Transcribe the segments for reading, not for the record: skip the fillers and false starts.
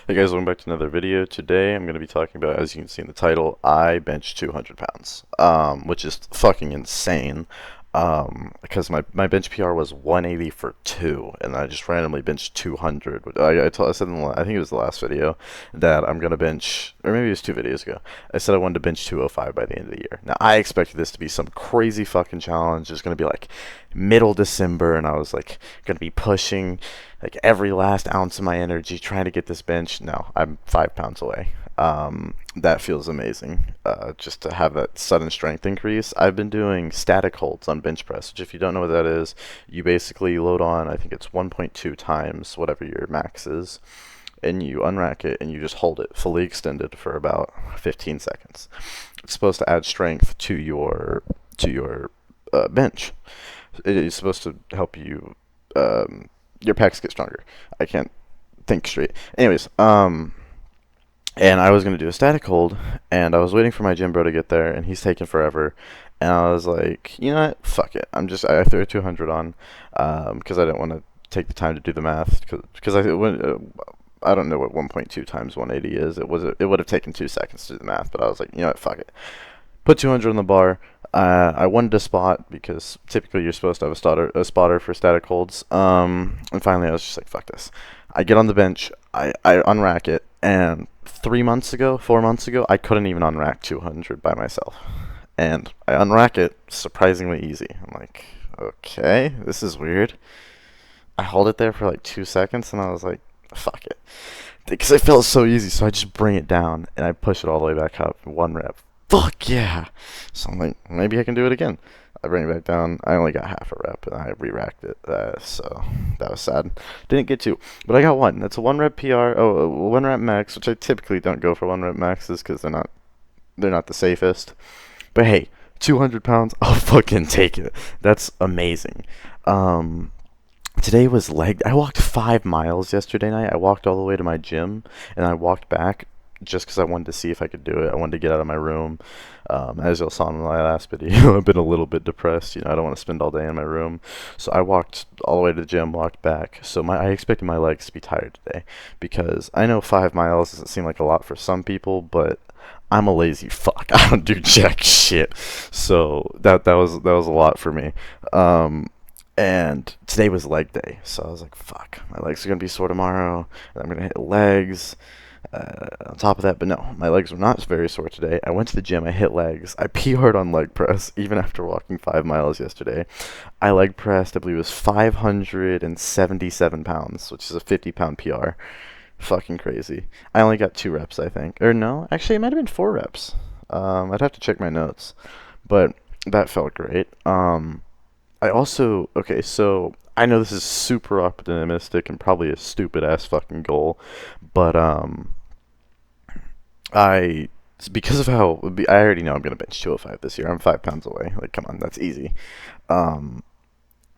Hey guys, welcome back to another video. Today I'm going to be talking about, as you can see in the title, I bench 200 pounds, which is fucking insane. Because my bench PR was 180 for 2, and I just randomly benched 200. I said I think it was the last video that I'm going to bench, or maybe it was 2 videos ago. I said I wanted to bench 205 by the end of the year. Now, I expected this to be some crazy fucking challenge. It's going to be like middle December, and I was like going to be pushing like every last ounce of my energy trying to get this bench. No, I'm 5 pounds away. That feels amazing. Just to have that sudden strength increase. I've been doing static holds on bench press, which if you don't know what that is, you basically load on, I think it's 1.2 times whatever your max is, and you unrack it and you just hold it fully extended for about 15 seconds. It's supposed to add strength to your bench. It is supposed to help you your pecs get stronger. I can't think straight. Anyways, and I was gonna do a static hold, and I was waiting for my gym bro to get there, and he's taking forever. And I was like, you know what? Fuck it. I threw a 200 on, because I didn't want to take the time to do the math, because I don't know what 1.2 times 180 is. It would have taken 2 seconds to do the math, but I was like, you know what? Fuck it. Put 200 on the bar. I wanted to spot because typically you're supposed to have a spotter for static holds. And finally I was just like, fuck this. I get on the bench, I unrack it, and 3 months ago, 4 months ago, I couldn't even unrack 200 by myself. And I unrack it surprisingly easy. I'm like, okay, this is weird. I hold it there for like 2 seconds, and I was like, fuck it. Because it felt so easy, so I just bring it down, and I push it all the way back up, 1 rep. Fuck yeah! So I'm like, maybe I can do it again. I bring it back down. I only got half a rep, and I re-racked it. So that was sad. Didn't get two, but I got one. That's a 1 rep PR. Oh, a 1 rep max, which I typically don't go for 1 rep maxes because they're not the safest. But hey, 200 pounds, I'll fucking take it. That's amazing. Um, Today was leg. I walked 5 miles yesterday night. I walked all the way to my gym, and I walked back just because I wanted to see if I could do it. I wanted to get out of my room. As you all saw in my last video, I've been a little bit depressed. I don't want to spend all day in my room. So I walked all the way to the gym, walked back. So I expected my legs to be tired today because I know 5 miles doesn't seem like a lot for some people, but I'm a lazy fuck. I don't do jack shit. So that was a lot for me. And today was leg day, so I was like, fuck, my legs are gonna be sore tomorrow, and I'm gonna hit legs. On top of that, but no, my legs were not very sore today. I went to the gym, I hit legs, I PR'd on leg press, even after walking 5 miles yesterday. I leg pressed, I believe it was 577 pounds, which is a 50-pound PR. Fucking crazy. I only got 2 reps, I think. Or no, actually, it might have been 4 reps. I'd have to check my notes, but that felt great. I also, okay, so I know this is super optimistic and probably a stupid ass fucking goal, but I because of how I already know I'm gonna bench 205 this year. I'm 5 pounds away. Like, come on, that's easy. Um,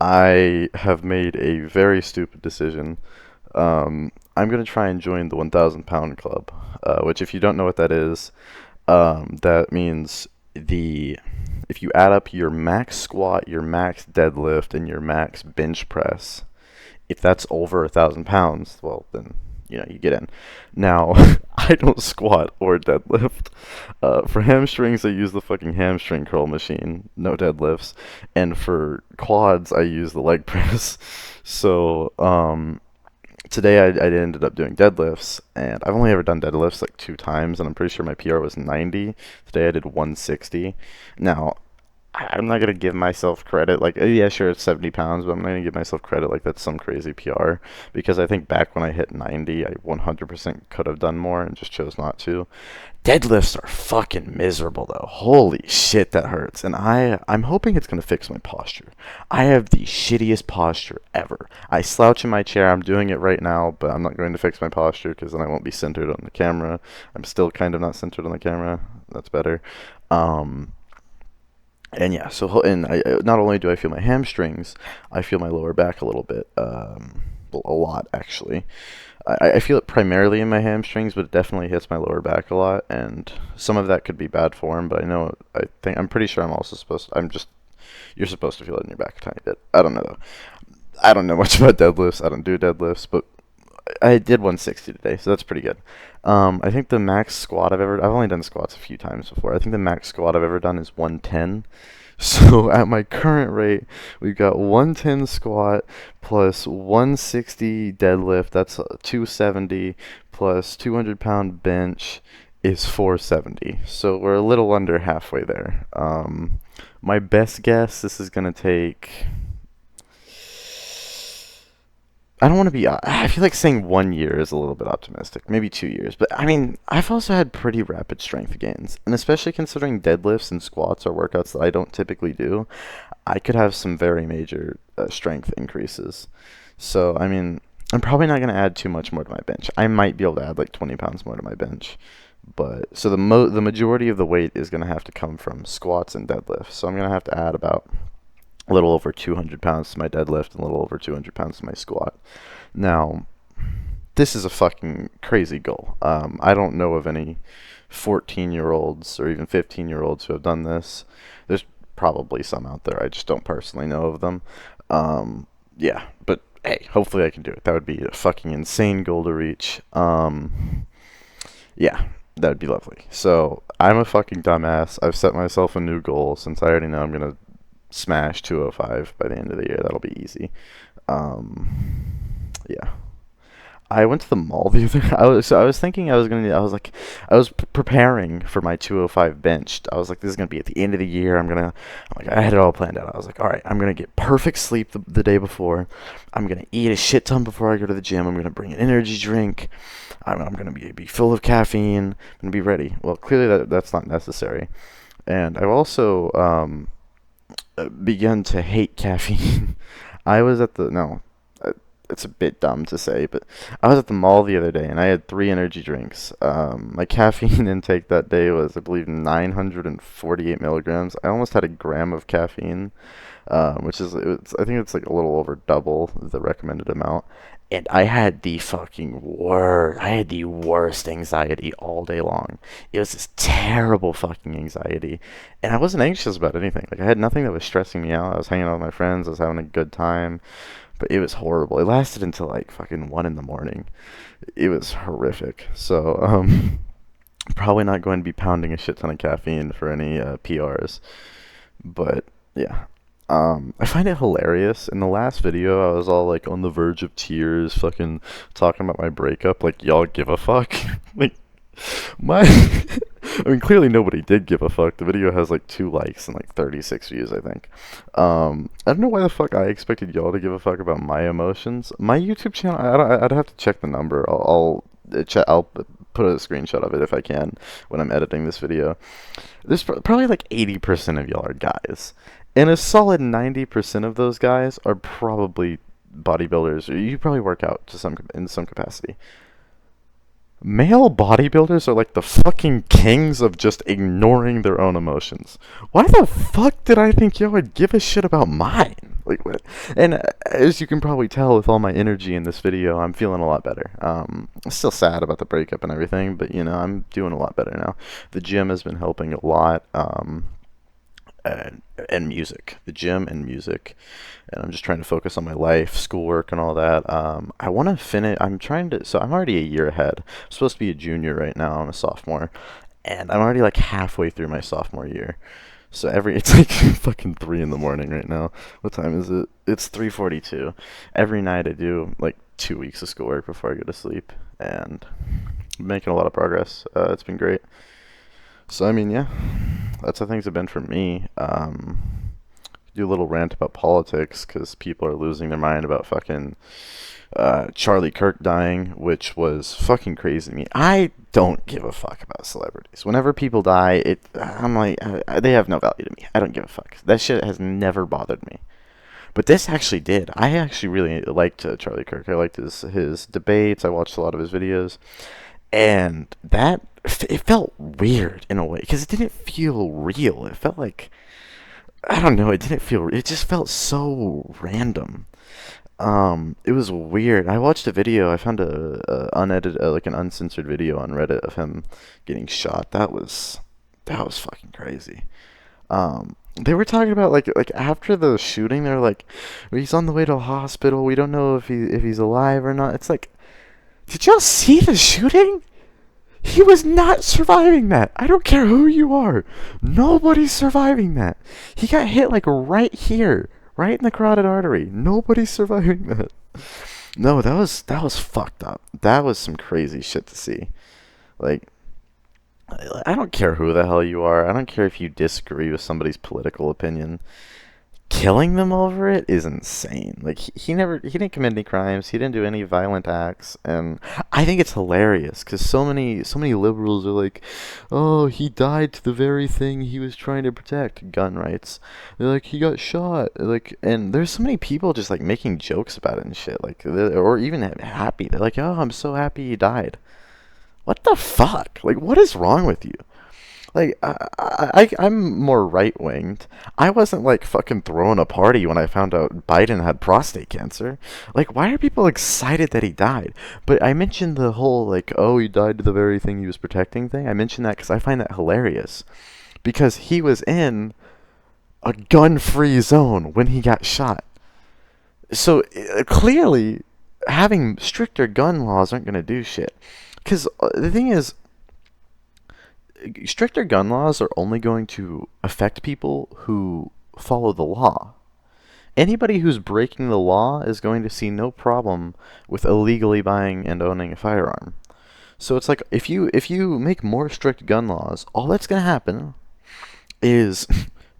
I have made a very stupid decision. I'm gonna try and join the 1,000 pound club, which, if you don't know what that is, that means the if you add up your max squat, your max deadlift, and your max bench press, if that's over 1,000 pounds, well then you get in. Now, I don't squat or deadlift. For hamstrings, I use the fucking hamstring curl machine, no deadlifts, and for quads, I use the leg press. So today I ended up doing deadlifts, and I've only ever done deadlifts like 2 times, and I'm pretty sure my PR was 90. Today I did 160. Now, I'm not gonna give myself credit. Like, yeah, sure, it's 70 pounds, but I'm not gonna give myself credit like that's some crazy PR, because I think back when I hit 90, I 100% could have done more and just chose not to. Deadlifts are fucking miserable though. Holy shit, that hurts. And I'm hoping it's gonna fix my posture. I have the shittiest posture ever. I slouch in my chair. I'm doing it right now, but I'm not going to fix my posture because then I won't be centered on the camera. I'm still kind of not centered on the camera. That's better. Um, and yeah, not only do I feel my hamstrings, I feel my lower back a little bit, well, a lot actually. I feel it primarily in my hamstrings, but it definitely hits my lower back a lot, and some of that could be bad form. But I'm pretty sure you're supposed to feel it in your back a tiny bit. I don't know though. I don't know much about deadlifts. I don't do deadlifts, but I did 160 today, so that's pretty good. I think the max squat I've only done squats a few times before. I think the max squat I've ever done is 110. So at my current rate, we've got 110 squat plus 160 deadlift. That's 270 plus 200-pound bench is 470. So we're a little under halfway there. My best guess, this is gonna take. I don't want to be. I feel like saying 1 year is a little bit optimistic. Maybe 2 years. But I mean, I've also had pretty rapid strength gains. And especially considering deadlifts and squats are workouts that I don't typically do, I could have some very major strength increases. So, I mean, I'm probably not going to add too much more to my bench. I might be able to add like 20 pounds more to my bench. But so the majority of the weight is going to have to come from squats and deadlifts. So I'm going to have to add about a little over 200 pounds to my deadlift and a little over 200 pounds to my squat. Now, this is a fucking crazy goal. I don't know of any 14-year-olds or even 15-year-olds who have done this. There's probably some out there. I just don't personally know of them. Yeah, but hey, hopefully I can do it. That would be a fucking insane goal to reach. Yeah, that would be lovely. So, I'm a fucking dumbass. I've set myself a new goal since I already know I'm going to smash 205 by the end of the year. That'll be easy. Yeah. I went to the mall the other. I was thinking I was gonna. I was like, I was preparing for my 205 bench. I was like, this is gonna be at the end of the year. I'm like, I had it all planned out. I was like, all right, I'm gonna get perfect sleep the day before. I'm gonna eat a shit ton before I go to the gym. I'm gonna bring an energy drink. I'm gonna be full of caffeine. I'm gonna be ready. Well, clearly that's not necessary. And I've also begun to hate caffeine. I was at the no, it's a bit dumb to say, but I was at the mall the other day and I had 3 energy drinks. My caffeine intake that day was, I believe, 948 milligrams. I almost had a gram of caffeine, which is, I think it's like a little over double the recommended amount. And I had the fucking worst. I had the worst anxiety all day long. It was this terrible fucking anxiety, and I wasn't anxious about anything. Like I had nothing that was stressing me out. I was hanging out with my friends. I was having a good time, but it was horrible. It lasted until like fucking 1 in the morning. It was horrific. So probably not going to be pounding a shit ton of caffeine for any PRs. But yeah, I find it hilarious. In the last video, I was all like on the verge of tears, fucking talking about my breakup. Like, y'all give a fuck? Like, my. I mean, clearly nobody did give a fuck. The video has like 2 likes and like 36 views, I think. I don't know why the fuck I expected y'all to give a fuck about my emotions. My YouTube channel, I'd have to check the number. I'll put a screenshot of it if I can when I'm editing this video. There's probably like 80% of y'all are guys. And a solid 90% of those guys are probably bodybuilders, or you probably work out in some capacity. Male bodybuilders are like the fucking kings of just ignoring their own emotions. Why the fuck did I think y'all would give a shit about mine? Like what? And as you can probably tell with all my energy in this video, I'm feeling a lot better. I'm still sad about the breakup and everything, but you know, I'm doing a lot better now. The gym has been helping a lot. And music, the gym and music, and I'm just trying to focus on my life, schoolwork, and all that. I want to finish. So I'm already a year ahead. I'm supposed to be a junior right now. I'm a sophomore, and I'm already like halfway through my sophomore year. So it's like fucking 3 in the morning right now. What time is it? It's 3:42. Every night I do like 2 weeks of schoolwork before I go to sleep, and I'm making a lot of progress. It's been great. So I mean, yeah, that's how things have been for me. Do a little rant about politics because people are losing their mind about fucking Charlie Kirk dying, which was fucking crazy to me. I don't give a fuck about celebrities. Whenever people die, I'm like, they have no value to me. I don't give a fuck. That shit has never bothered me. But this actually did. I actually really liked Charlie Kirk. I liked his debates. I watched a lot of his videos. And it felt weird in a way because it didn't feel real. It felt like, I don't know, it just felt so random. It was weird. I watched a video. I found a unedited, like an uncensored video on Reddit of him getting shot. That was fucking crazy. They were talking about like after the shooting, they're like, he's on the way to a hospital. We don't know if he's alive or not. It's like, Did y'all see the shooting? He was not surviving that. I don't care who you are. Nobody's surviving that. He got hit like right here, right in the carotid artery. Nobody's surviving that. No, that was fucked up. That was some crazy shit to see. Like, I don't care who the hell you are. I don't care if you disagree with somebody's political opinion. Killing them over it is insane. Like he didn't commit any crimes. He didn't do any violent acts, and I think it's hilarious because so many liberals are like, "Oh, he died to the very thing he was trying to protect, gun rights." They're like, "He got shot." Like, and there's so many people just like making jokes about it and shit. Like, or even happy. They're like, "Oh, I'm so happy he died." What the fuck? Like, what is wrong with you? Like I'm more right winged. I wasn't like fucking throwing a party when I found out Biden had prostate cancer. Like, why are people excited that he died? But I mentioned the whole like, oh, he died to the very thing he was protecting thing. I mentioned that because I find that hilarious, because he was in a gun-free zone when he got shot. So clearly, having stricter gun laws aren't gonna do shit. Because the thing is, stricter gun laws are only going to affect people who follow the law. Anybody who's breaking the law is going to see no problem with illegally buying and owning a firearm. So it's like if you make more strict gun laws, all that's going to happen is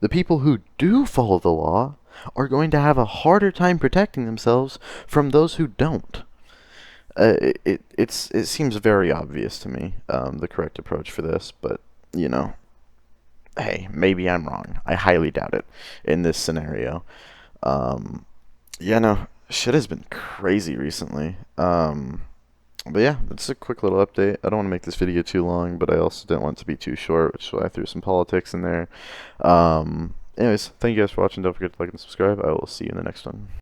the people who do follow the law are going to have a harder time protecting themselves from those who don't. It seems very obvious to me, the correct approach for this, but you know, hey, maybe I'm wrong. I highly doubt it in this scenario. Um, yeah, no, shit has been crazy recently. But yeah, that's a quick little update. I don't want to make this video too long, but I also didn't want it to be too short, which is why I threw some politics in there. Anyways, thank you guys for watching. Don't forget to like and subscribe. I will see you in the next one.